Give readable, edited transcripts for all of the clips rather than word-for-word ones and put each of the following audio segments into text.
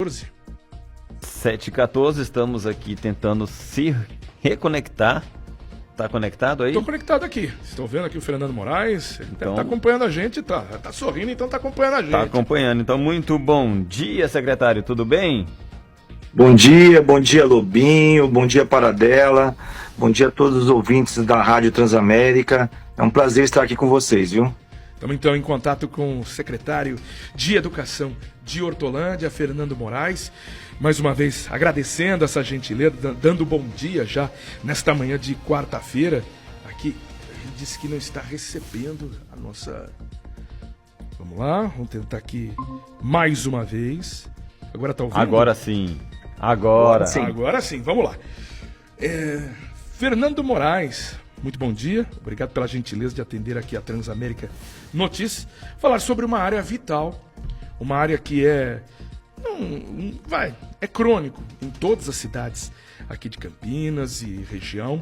14. 7h14, estamos aqui tentando se reconectar. Tá conectado aí? Estou conectado aqui. Estou vendo aqui o Fernando Moraes. Ele Então, tá acompanhando a gente, tá sorrindo, então tá acompanhando a gente. tá acompanhando. Então, muito bom dia, secretário. Tudo bem? Bom dia Lobinho, bom dia Paradela, bom dia a todos os ouvintes da Rádio Transamérica. É um prazer estar aqui com vocês, viu? Estamos então em contato com o secretário de Educação de Hortolândia, Fernando Moraes. Mais uma vez agradecendo essa gentileza, dando bom dia já nesta manhã de quarta-feira. Aqui ele disse que não está recebendo a nossa... Vamos lá, vamos tentar aqui mais uma vez. Agora tá ouvindo? Agora sim. Agora sim, vamos lá. Fernando Moraes, muito bom dia. Obrigado pela gentileza de atender aqui a Transamérica Notícias. Falar sobre uma área vital, uma área que é crônico em todas as cidades aqui de Campinas e região,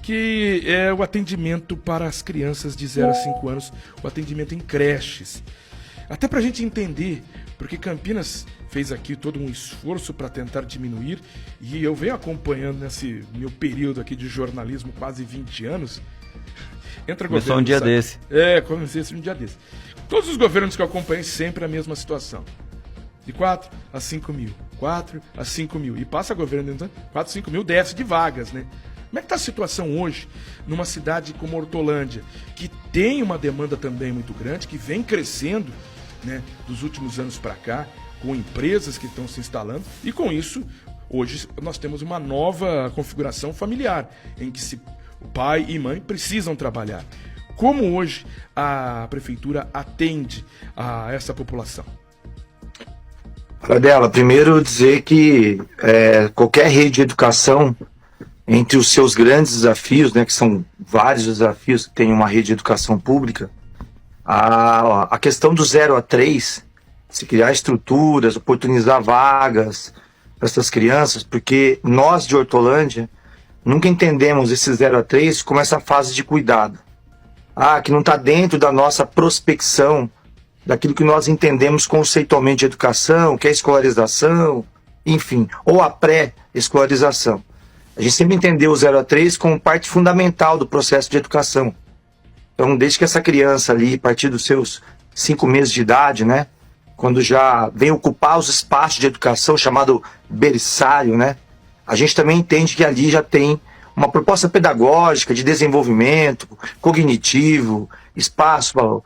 que é o atendimento para as crianças de 0 a 5 anos, o atendimento em creches. Até para a gente entender, porque Campinas fez aqui todo um esforço para tentar diminuir, e eu venho acompanhando nesse meu período aqui de jornalismo, quase 20 anos. Começou um dia desse. Comecei um dia desse. Todos os governos que eu acompanhei, sempre a mesma situação. De 4 a 5 mil. 4 a 5 mil. E passa governo, então, 4 a 5 mil déficit de vagas, né? Como é que está a situação hoje numa cidade como Hortolândia, que tem uma demanda também muito grande, que vem crescendo, né, dos últimos anos para cá, com empresas que estão se instalando, e com isso, hoje nós temos uma nova configuração familiar, em que o pai e mãe precisam trabalhar. Como hoje a prefeitura atende a essa população? Paradela, primeiro dizer que qualquer rede de educação, entre os seus grandes desafios, né, que são vários desafios que tem uma rede de educação pública, a questão do 0 a 3, se criar estruturas, oportunizar vagas para essas crianças, porque nós de Hortolândia nunca entendemos esse 0 a 3 como essa fase de cuidado. Que não está dentro da nossa prospecção, daquilo que nós entendemos conceitualmente de educação, que é a escolarização, enfim, ou a pré-escolarização. A gente sempre entendeu o 0 a 3 como parte fundamental do processo de educação. Então, desde que essa criança ali, a partir dos seus 5 meses de idade, né, quando já vem ocupar os espaços de educação, chamado berçário, né, a gente também entende que ali já tem uma proposta pedagógica de desenvolvimento cognitivo, espaço,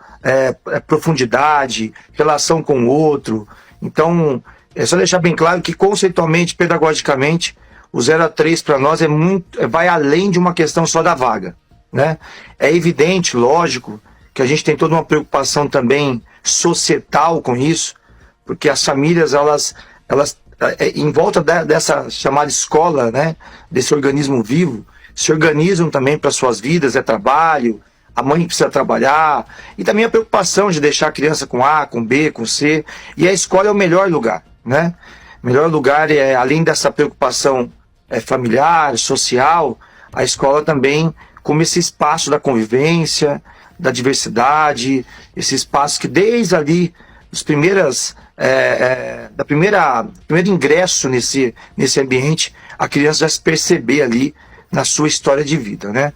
profundidade, relação com o outro. Então, é só deixar bem claro que conceitualmente, pedagogicamente, o 0 a 3 para nós vai além de uma questão só da vaga, né? É evidente, lógico, que a gente tem toda uma preocupação também societal com isso, porque as famílias, elas em volta dessa chamada escola, né, desse organismo vivo, se organizam também para suas vidas, trabalho, a mãe precisa trabalhar, e também a preocupação de deixar a criança com A, com B, com C, e a escola é o melhor lugar, né? O melhor lugar além dessa preocupação familiar, social, a escola também como esse espaço da convivência, da diversidade, esse espaço que desde ali, os primeiro ingresso nesse ambiente, a criança já se perceber ali na sua história de vida, né?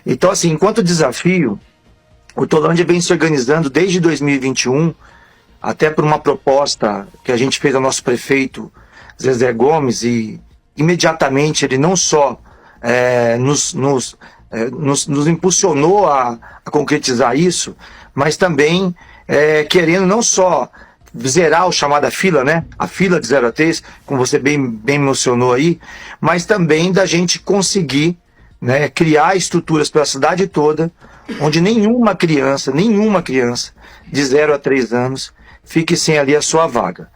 Então, assim, enquanto desafio, o Hortolândia vem se organizando desde 2021, até por uma proposta que a gente fez ao nosso prefeito, Zezé Gomes, e imediatamente ele não só nos impulsionou a concretizar isso, mas também querendo não só zerar o chamada fila, né? A fila de 0 a 3, como você bem mencionou aí, mas também da gente conseguir, né, criar estruturas para a cidade toda, onde nenhuma criança de 0 a 3 anos fique sem ali a sua vaga.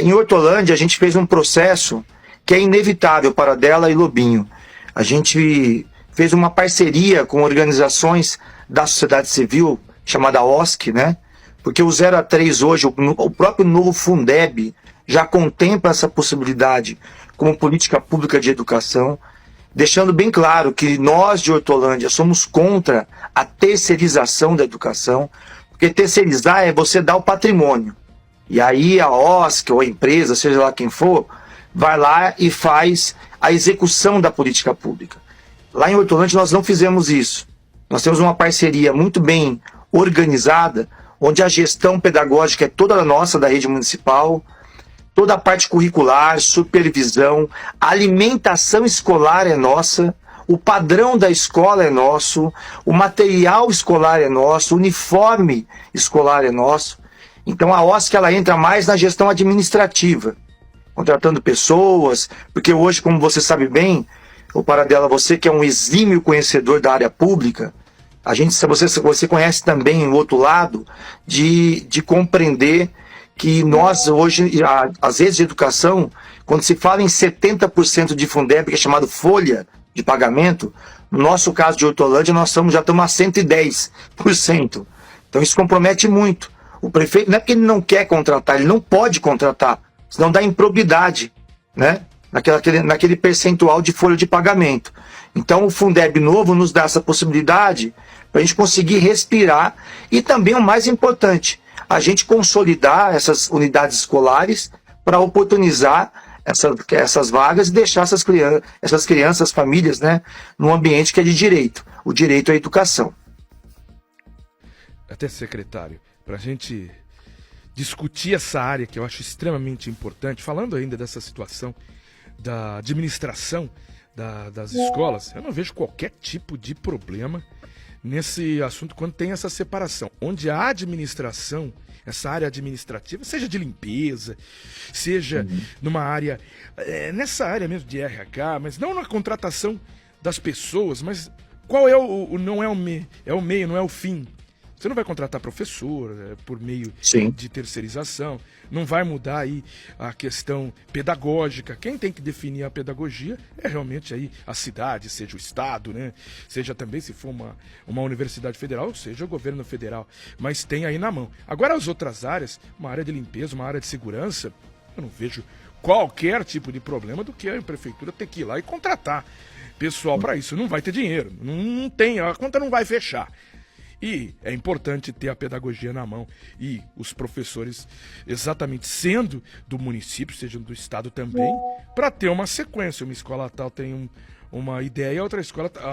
Em Hortolândia a gente fez um processo que é inevitável para Dela e Lobinho. A gente fez uma parceria com organizações da sociedade civil, chamada OSC, né? Porque o 0 a 3 hoje, o próprio novo Fundeb já contempla essa possibilidade como política pública de educação, deixando bem claro que nós de Hortolândia somos contra a terceirização da educação, porque terceirizar é você dar o patrimônio. E aí a OSC ou a empresa, seja lá quem for, vai lá e faz a execução da política pública. Lá em Hortolândia nós não fizemos isso. Nós temos uma parceria muito bem organizada, onde a gestão pedagógica é toda nossa, da rede municipal, toda a parte curricular, supervisão, a alimentação escolar é nossa, o padrão da escola é nosso, o material escolar é nosso, o uniforme escolar é nosso. Então a OSC ela entra mais na gestão administrativa, contratando pessoas, porque hoje, como você sabe bem, o Paradela, você que é um exímio conhecedor da área pública, você conhece também o outro lado de compreender que nós hoje, as redes de educação, quando se fala em 70% de Fundeb, que é chamado folha de pagamento, no nosso caso de Hortolândia, nós já estamos a 110%. Então isso compromete muito. O prefeito, não é porque ele não quer contratar, ele não pode contratar, senão dá improbidade, né? Naquele percentual de folha de pagamento. Então o Fundeb novo nos dá essa possibilidade para a gente conseguir respirar e também o mais importante, a gente consolidar essas unidades escolares para oportunizar essas vagas e deixar essas crianças, famílias, né, num ambiente que é de direito, o direito à educação. Até secretário, para a gente discutir essa área que eu acho extremamente importante, falando ainda dessa situação da administração das escolas, eu não vejo qualquer tipo de problema nesse assunto quando tem essa separação, onde a administração, essa área administrativa, seja de limpeza, seja numa área, nessa área mesmo de RH, mas não na contratação das pessoas, mas qual é não é o meio, é o meio, não é o fim. Você não vai contratar professor por meio de terceirização, não vai mudar aí a questão pedagógica. Quem tem que definir a pedagogia é realmente aí a cidade, seja o estado, né? Seja também, se for uma universidade federal, seja o governo federal, mas tem aí na mão. Agora as outras áreas, uma área de limpeza, uma área de segurança, eu não vejo qualquer tipo de problema do que a prefeitura ter que ir lá e contratar pessoal para isso. Não vai ter dinheiro, não tem, a conta não vai fechar. E é importante ter a pedagogia na mão e os professores exatamente sendo do município, seja do estado também, para ter uma sequência. Uma escola tal tem uma ideia, a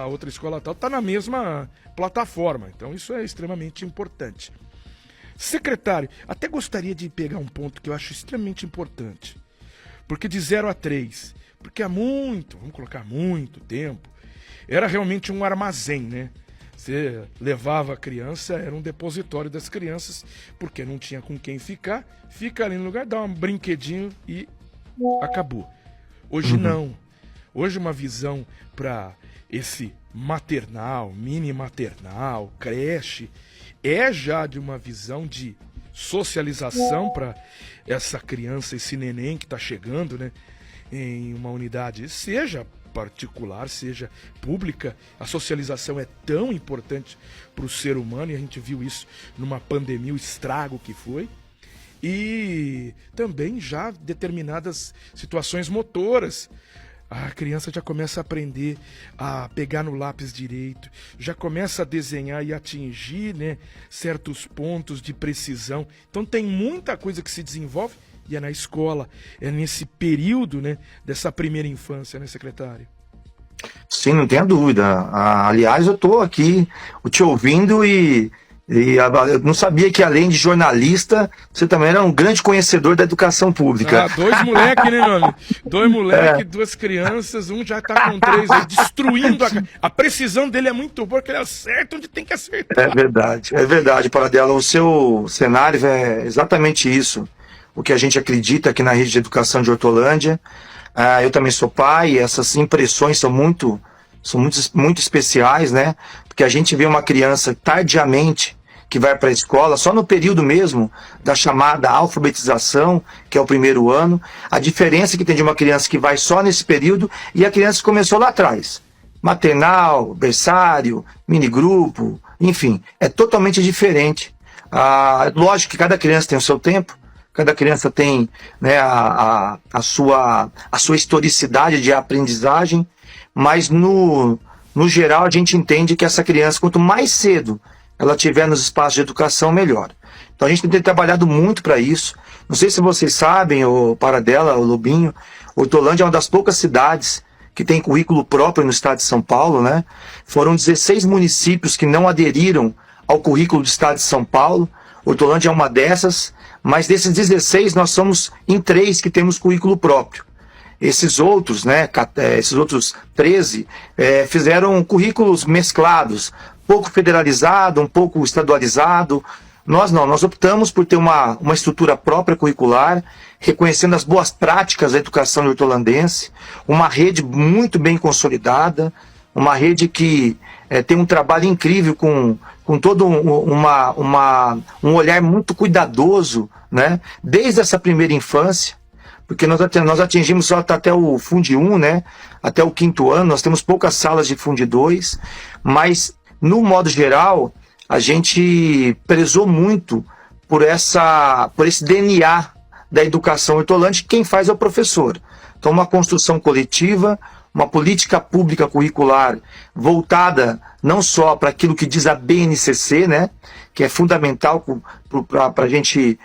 outra escola tal está na mesma plataforma. Então isso é extremamente importante. Secretário, até gostaria de pegar um ponto que eu acho extremamente importante. Porque de 0 a 3, porque há muito, vamos colocar muito tempo, era realmente um armazém, né? Você levava a criança, era um depositório das crianças, porque não tinha com quem ficar, fica ali no lugar, dá um brinquedinho e acabou. Hoje não. Hoje uma visão para esse maternal, mini maternal, creche, é já de uma visão de socialização para essa criança, esse neném que está chegando, né, em uma unidade, seja particular, seja pública. A socialização é tão importante para o ser humano e a gente viu isso numa pandemia, o estrago que foi. E também já determinadas situações motoras. A criança já começa a aprender a pegar no lápis direito, já começa a desenhar e atingir, né, certos pontos de precisão. Então tem muita coisa que se desenvolve e é na escola, é nesse período, né, dessa primeira infância, né, secretário? Sim, não tenha dúvida. Aliás, eu estou aqui te ouvindo e eu não sabia que, além de jornalista, você também era um grande conhecedor da educação pública. 2 moleques, né, meu amigo? 2 moleques, 2 crianças, um já está com 3 aí, destruindo. A precisão dele é muito boa, porque ele acerta onde tem que acertar. É verdade, Paradela. O seu cenário é exatamente isso. O que a gente acredita aqui na rede de educação de Hortolândia. Eu também sou pai, e essas impressões são muito especiais, né? Porque a gente vê uma criança tardiamente que vai para a escola, só no período mesmo da chamada alfabetização, que é o primeiro ano, a diferença que tem de uma criança que vai só nesse período e a criança que começou lá atrás. Maternal, berçário, minigrupo, enfim, é totalmente diferente. Lógico que cada criança tem o seu tempo, cada criança tem, né, a sua historicidade de aprendizagem, mas no geral a gente entende que essa criança, quanto mais cedo ela tiver nos espaços de educação, melhor. Então a gente tem trabalhado muito para isso. Não sei se vocês sabem, o Paradela, o Lobinho, Hortolândia é uma das poucas cidades que tem currículo próprio no estado de São Paulo, né? Foram 16 municípios que não aderiram ao currículo do estado de São Paulo. Hortolândia é uma dessas, mas desses 16 nós somos em 3 que temos currículo próprio. Esses outros, né, esses outros 13 fizeram currículos mesclados, pouco federalizado, um pouco estadualizado. Nós não, nós optamos por ter uma estrutura própria curricular, reconhecendo as boas práticas da educação hortolandense, uma rede muito bem consolidada, uma rede que tem um trabalho incrível com todo um olhar muito cuidadoso, né, desde essa primeira infância, porque nós atingimos só até o Fundi 1, né, até o 5º ano, nós temos poucas salas de Fundi 2, mas, no modo geral, a gente prezou muito por esse DNA da educação hortolândia, quem faz é o professor. Então, uma construção coletiva, uma política pública curricular voltada não só para aquilo que diz a BNCC, né, que é fundamental para a gente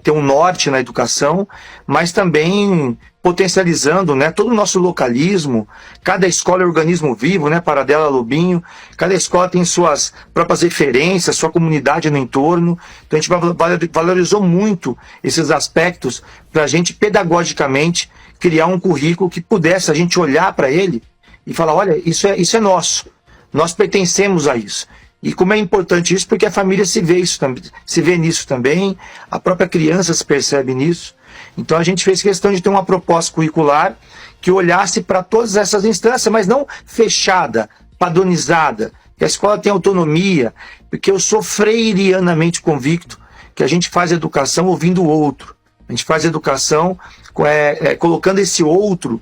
ter um norte na educação, mas também potencializando, né, todo o nosso localismo. Cada escola é organismo vivo, né, Paradela, Lobinho, cada escola tem suas próprias referências, sua comunidade no entorno. Então a gente valorizou muito esses aspectos para a gente pedagogicamente criar um currículo que pudesse a gente olhar para ele e falar, olha, isso é nosso, nós pertencemos a isso. E como é importante isso, porque a família se vê nisso também, a própria criança se percebe nisso. Então a gente fez questão de ter uma proposta curricular que olhasse para todas essas instâncias, mas não fechada, padronizada, que a escola tem autonomia, porque eu sou freirianamente convicto que a gente faz educação ouvindo o outro. A gente faz educação colocando esse outro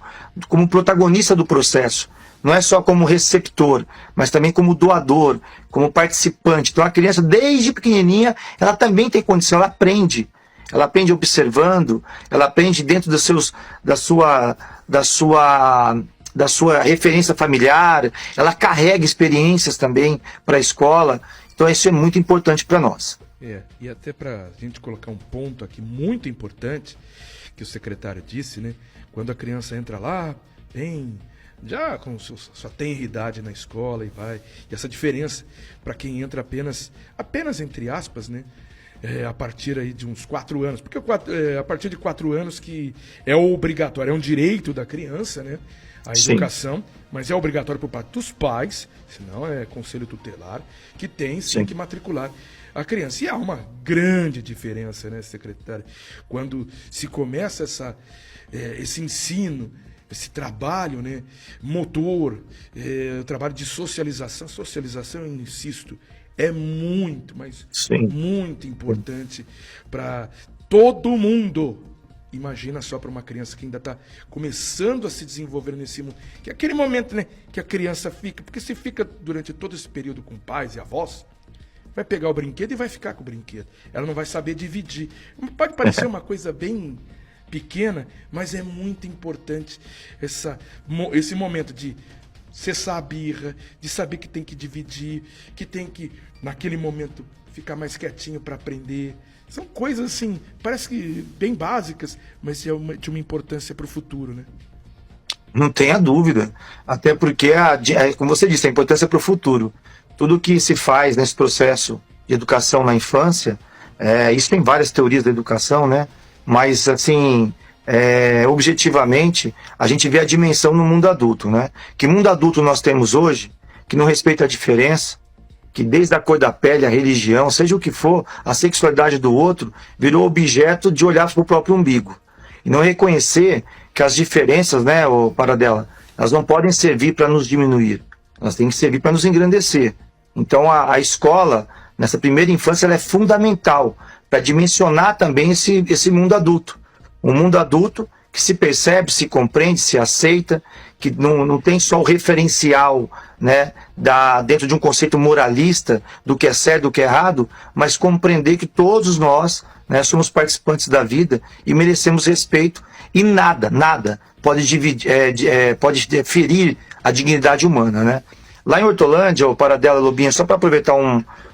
como protagonista do processo. Não é só como receptor, mas também como doador, como participante. Então a criança, desde pequenininha, ela também tem condição, ela aprende. Ela aprende observando, ela aprende dentro da sua referência familiar, ela carrega experiências também para a escola. Então isso é muito importante para nós. E até para a gente colocar um ponto aqui muito importante, que o secretário disse, né? Quando a criança entra lá, bem, já com sua tenridade na escola e vai, e essa diferença para quem entra apenas entre aspas, né? A partir aí de uns 4 anos, porque a partir de 4 anos que é obrigatório, é um direito da criança, né? A educação, sim, mas é obrigatório por parte dos pais, senão é conselho tutelar, que tem sim que matricular a criança. E há uma grande diferença, né, secretário? Quando se começa esse ensino, esse trabalho, né, motor, trabalho de socialização, eu insisto, é muito, mas sim, muito importante para todo mundo. Imagina só para uma criança que ainda está começando a se desenvolver nesse mundo, que é aquele momento, né, que a criança fica, porque se fica durante todo esse período com pais e avós, vai pegar o brinquedo e vai ficar com o brinquedo. Ela não vai saber dividir. Pode parecer uma coisa bem pequena, mas é muito importante esse momento de cessar a birra, de saber que tem que dividir, que tem que, naquele momento, ficar mais quietinho para aprender. São coisas assim, parece que bem básicas, mas de uma importância para o futuro, né? Não tenha dúvida. Até porque, como você disse, a importância para o futuro. Tudo que se faz nesse processo de educação na infância, isso tem várias teorias da educação, né? Mas, assim, objetivamente, a gente vê a dimensão no mundo adulto, né? Que mundo adulto nós temos hoje, que não respeita a diferença, que desde a cor da pele, a religião, seja o que for, a sexualidade do outro, virou objeto de olhar para o próprio umbigo. E não reconhecer que as diferenças, né, Paradela, elas não podem servir para nos diminuir, elas têm que servir para nos engrandecer. Então a escola, nessa primeira infância, ela é fundamental para dimensionar também esse mundo adulto. Um mundo adulto que se percebe, se compreende, se aceita, que não tem só o referencial, né, dentro de um conceito moralista do que é certo, do que é errado, mas compreender que todos nós, né, somos participantes da vida e merecemos respeito, e nada pode ferir a dignidade humana, né? Lá em Hortolândia, o Paradela, Lobinha, só para aproveitar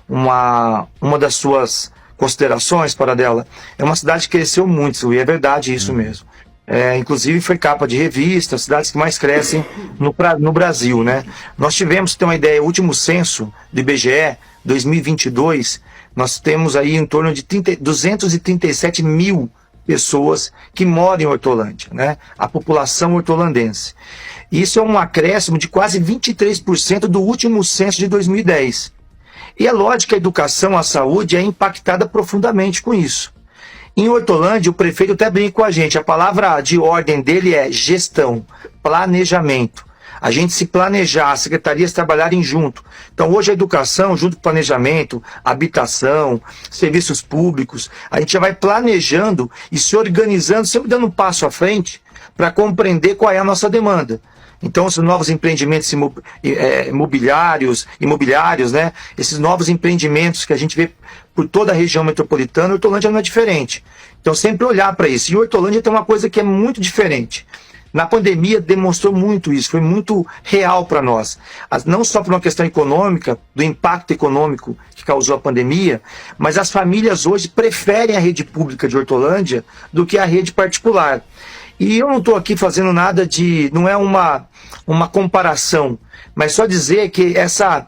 uma das suas considerações para dela. É uma cidade que cresceu muito, e é verdade isso mesmo. Inclusive foi capa de revista, cidades que mais crescem no Brasil, né? Nós tivemos, pra ter uma ideia, o último censo do IBGE, 2022, nós temos aí em torno de 237 mil pessoas que moram em Hortolândia, né? A população hortolandense. Isso é um acréscimo de quase 23% do último censo de 2010. E é lógico que a educação, a saúde é impactada profundamente com isso. Em Hortolândia, o prefeito até brinca com a gente, a palavra de ordem dele é gestão, planejamento. A gente se planejar, as secretarias trabalharem junto. Então hoje a educação, junto com planejamento, habitação, serviços públicos, a gente já vai planejando e se organizando, sempre dando um passo à frente para compreender qual é a nossa demanda. Então, os novos empreendimentos imobiliários, né? Esses novos empreendimentos que a gente vê por toda a região metropolitana, Hortolândia não é diferente. Então, sempre olhar para isso. E Hortolândia tem uma coisa que é muito diferente. Na pandemia demonstrou muito isso, foi muito real para nós. Não só por uma questão econômica, do impacto econômico que causou a pandemia, mas as famílias hoje preferem a rede pública de Hortolândia do que a rede particular. E eu não estou aqui fazendo nada não é uma comparação, mas só dizer que essa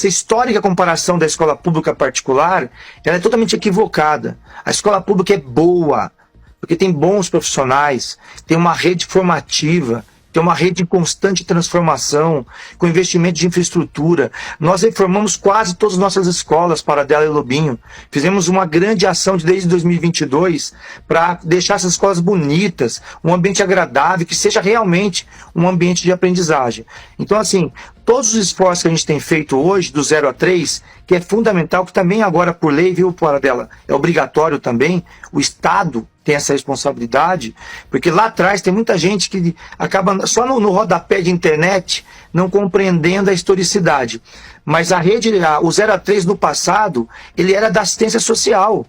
histórica comparação da escola pública particular, ela é totalmente equivocada. A escola pública é boa, porque tem bons profissionais, tem uma rede formativa, tem uma rede em constante transformação, com investimento de infraestrutura. Nós reformamos quase todas as nossas escolas, Paradela e Lobinho. Fizemos uma grande ação desde 2022 para deixar essas escolas bonitas, um ambiente agradável, que seja realmente um ambiente de aprendizagem. Então, assim, todos os esforços que a gente tem feito hoje, do 0 a 3, que é fundamental, que também agora por lei, viu, Paradela, é obrigatório também, o Estado tem essa responsabilidade, porque lá atrás tem muita gente que acaba só no rodapé de internet não compreendendo a historicidade. Mas a rede, o 0 a 3 no passado, ele era da assistência social.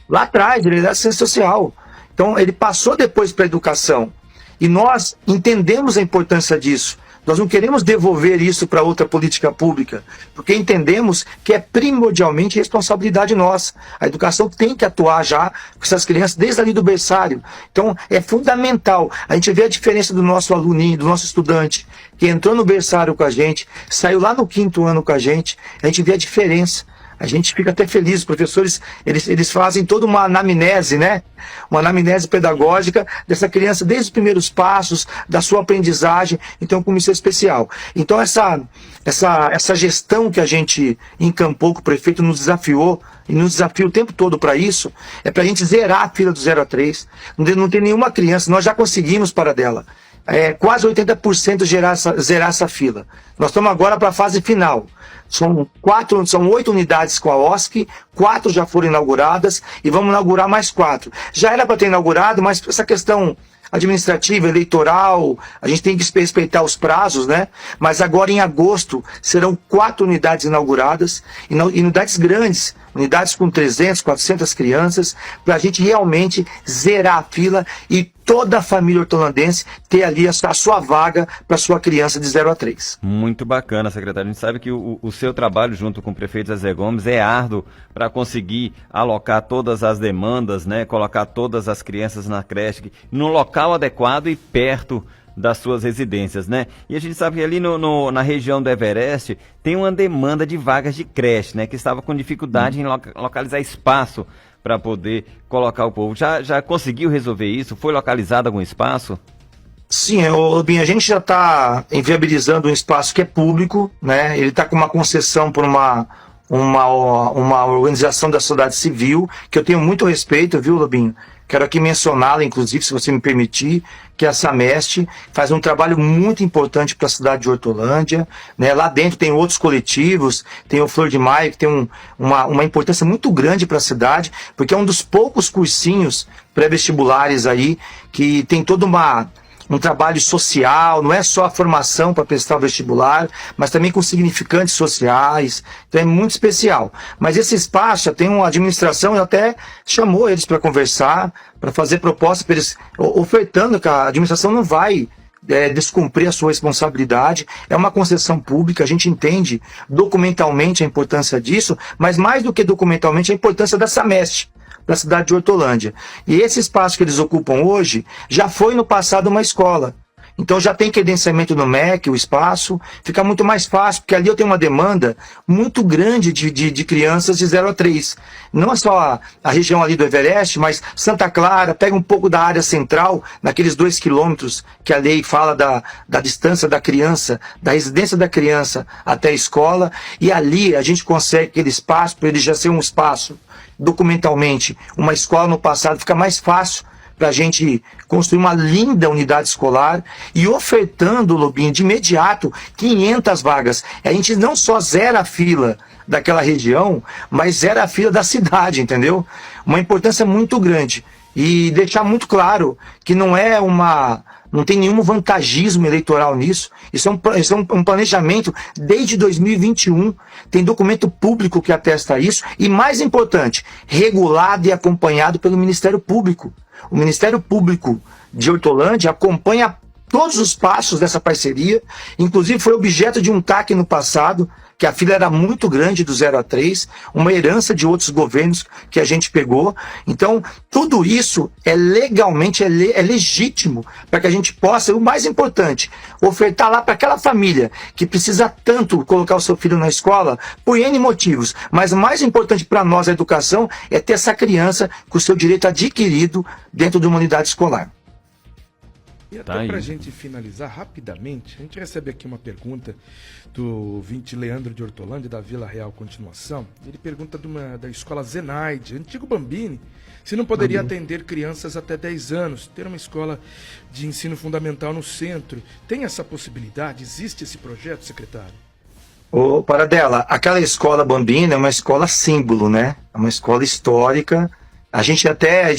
Lá atrás, ele era da assistência social. Então, ele passou depois para a educação. E nós entendemos a importância disso. Nós não queremos devolver isso para outra política pública, porque entendemos que é primordialmente responsabilidade nossa. A educação tem que atuar já com essas crianças desde ali do berçário. Então é fundamental. A gente vê a diferença do nosso aluninho, do nosso estudante, que entrou no berçário com a gente, saiu lá no 5º ano com a gente vê a diferença. A gente fica até feliz, os professores, eles fazem toda uma anamnese, né? Uma anamnese pedagógica dessa criança, desde os primeiros passos, da sua aprendizagem, então como isso é especial. Então essa gestão que a gente encampou, que o prefeito nos desafiou, e nos desafia o tempo todo para isso, é para a gente zerar a fila do 0 a 3. Não tem nenhuma criança, nós já conseguimos Paradela. Quase 80% zerar essa fila. Nós estamos agora para a fase final. São 8 unidades com a OSC, 4 já foram inauguradas e vamos inaugurar mais 4. Já era para ter inaugurado, mas essa questão administrativa, eleitoral, a gente tem que respeitar os prazos, né? Mas agora em agosto serão 4 unidades inauguradas, e unidades grandes, unidades com 300, 400 crianças, para a gente realmente zerar a fila e toda a família hortolandense ter ali a sua vaga para sua criança de 0 a 3. Muito bacana, secretário. A gente sabe que o seu trabalho junto com o prefeito Zezé Gomes é árduo para conseguir alocar todas as demandas, né? Colocar todas as crianças na creche, no local adequado e perto das suas residências, né? E a gente sabe que ali na região do Everest tem uma demanda de vagas de creche, né? Que estava com dificuldade em localizar espaço para poder colocar o povo. Já conseguiu resolver isso? Foi localizado algum espaço? Sim, Lobinho, a gente já está inviabilizando um espaço que é público, né? Ele está com uma concessão por uma organização da sociedade civil, que eu tenho muito respeito, viu, Lobinho? Quero aqui mencioná-la, inclusive, se você me permitir, que a Sameste faz um trabalho muito importante para a cidade de Hortolândia, né? Lá dentro tem outros coletivos, tem o Flor de Maio, que tem uma importância muito grande para a cidade, porque é um dos poucos cursinhos pré-vestibulares aí que tem toda um trabalho social, não é só a formação para prestar o vestibular, mas também com significantes sociais, então é muito especial. Mas esse espaço já tem uma administração, até chamou eles para conversar, para fazer propostas para eles, ofertando que a administração não vai descumprir a sua responsabilidade. É uma concessão pública, a gente entende documentalmente a importância disso, mas mais do que documentalmente a importância da Samesp, da cidade de Hortolândia. E esse espaço que eles ocupam hoje já foi no passado uma escola. Então já tem credenciamento no MEC, o espaço, fica muito mais fácil, porque ali eu tenho uma demanda muito grande de crianças de 0 a 3. Não só a região ali do Everest, mas Santa Clara, pega um pouco da área central, naqueles 2 quilômetros que a lei fala da distância da criança, da residência da criança até a escola, e ali a gente consegue aquele espaço, para ele já ser um espaço, documentalmente, uma escola no passado, fica mais fácil para a gente construir uma linda unidade escolar e ofertando, Lobinho, de imediato 500 vagas. A gente não só zera a fila daquela região, mas zera a fila da cidade, entendeu? Uma importância muito grande. E deixar muito claro que não tem nenhum vantagismo eleitoral nisso. Isso é um planejamento desde 2021. Tem documento público que atesta isso. E mais importante, regulado e acompanhado pelo Ministério Público. O Ministério Público de Hortolândia acompanha todos os passos dessa parceria. Inclusive foi objeto de um TAC no passado, que a fila era muito grande do 0 a 3, uma herança de outros governos que a gente pegou. Então, tudo isso é legalmente, é legítimo para que a gente possa, o mais importante, ofertar lá para aquela família que precisa tanto colocar o seu filho na escola, por N motivos. Mas o mais importante para nós, a educação, é ter essa criança com o seu direito adquirido dentro de uma unidade escolar. E até para a gente finalizar rapidamente, a gente recebe aqui uma pergunta do ouvinte Leandro de Hortolândia, da Vila Real Continuação. Ele pergunta da escola Zenaide, antigo Bambini, se não poderia atender crianças até 10 anos, ter uma escola de ensino fundamental no centro. Tem essa possibilidade? Existe esse projeto, secretário? Ô, Paradela, aquela escola Bambini é uma escola símbolo, né? É uma escola histórica. A gente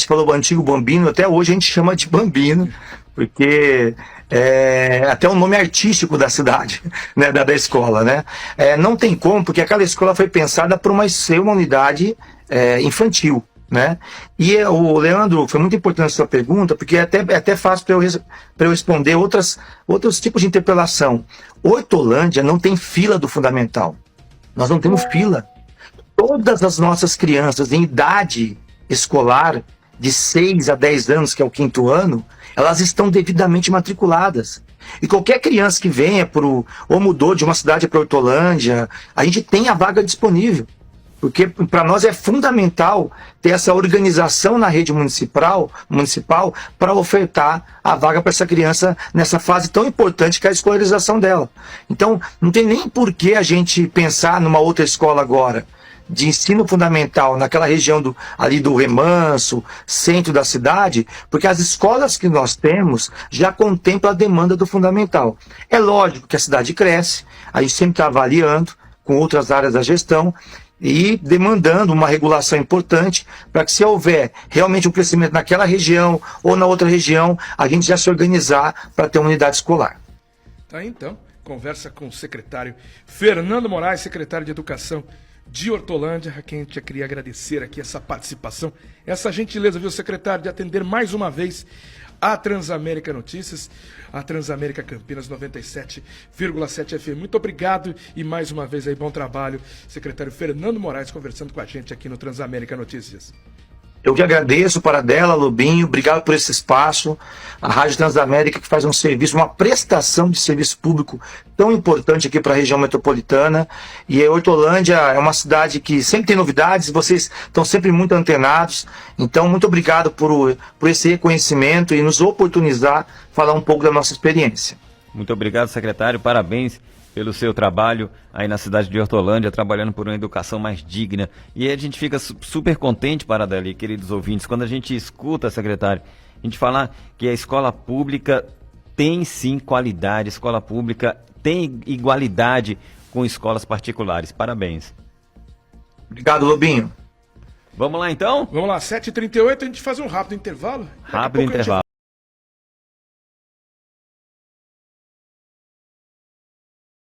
falou do antigo Bambino, até hoje a gente chama de Bambino, porque é até o nome artístico da cidade, né, da escola, né? Não tem como, porque aquela escola foi pensada para ser uma unidade infantil, né? E o Leandro, foi muito importante a sua pergunta, porque é até fácil para eu responder outros tipos de interpelação. Hortolândia não tem fila do fundamental. Nós não temos fila. Todas as nossas crianças em idade escolar, de 6 a 10 anos, que é o 5º ano, elas estão devidamente matriculadas. E qualquer criança que venha ou mudou de uma cidade para Hortolândia, a gente tem a vaga disponível. Porque para nós é fundamental ter essa organização na rede municipal para ofertar a vaga para essa criança nessa fase tão importante que é a escolarização dela. Então, não tem nem por que a gente pensar numa outra escola agora de ensino fundamental naquela região ali do Remanso, centro da cidade, porque as escolas que nós temos já contemplam a demanda do fundamental. É lógico que a cidade cresce, a gente sempre está avaliando com outras áreas da gestão e demandando uma regulação importante para que, se houver realmente um crescimento naquela região ou na outra região, a gente já se organizar para ter uma unidade escolar. Tá, então, conversa com o secretário Fernando Moraes, secretário de Educação de Hortolândia, a quem a gente queria agradecer aqui essa participação, essa gentileza, viu, secretário, de atender mais uma vez a Transamérica Notícias, a Transamérica Campinas 97,7 FM. Muito obrigado e mais uma vez aí, bom trabalho, secretário Fernando Moraes, conversando com a gente aqui no Transamérica Notícias. Eu que agradeço, Paradela, Lobinho, obrigado por esse espaço. A Rádio Transamérica, que faz um serviço, uma prestação de serviço público tão importante aqui para a região metropolitana. E a Hortolândia é uma cidade que sempre tem novidades, vocês estão sempre muito antenados. Então, muito obrigado por esse reconhecimento e nos oportunizar falar um pouco da nossa experiência. Muito obrigado, secretário. Parabéns pelo seu trabalho aí na cidade de Hortolândia, trabalhando por uma educação mais digna. E a gente fica super contente, Paradela, queridos ouvintes, quando a gente escuta, secretário, a gente falar que a escola pública tem sim qualidade, a escola pública tem igualdade com escolas particulares. Parabéns. Obrigado, Lobinho. Vamos lá então? Vamos lá, 7h38, a gente faz um rápido intervalo. Rápido intervalo.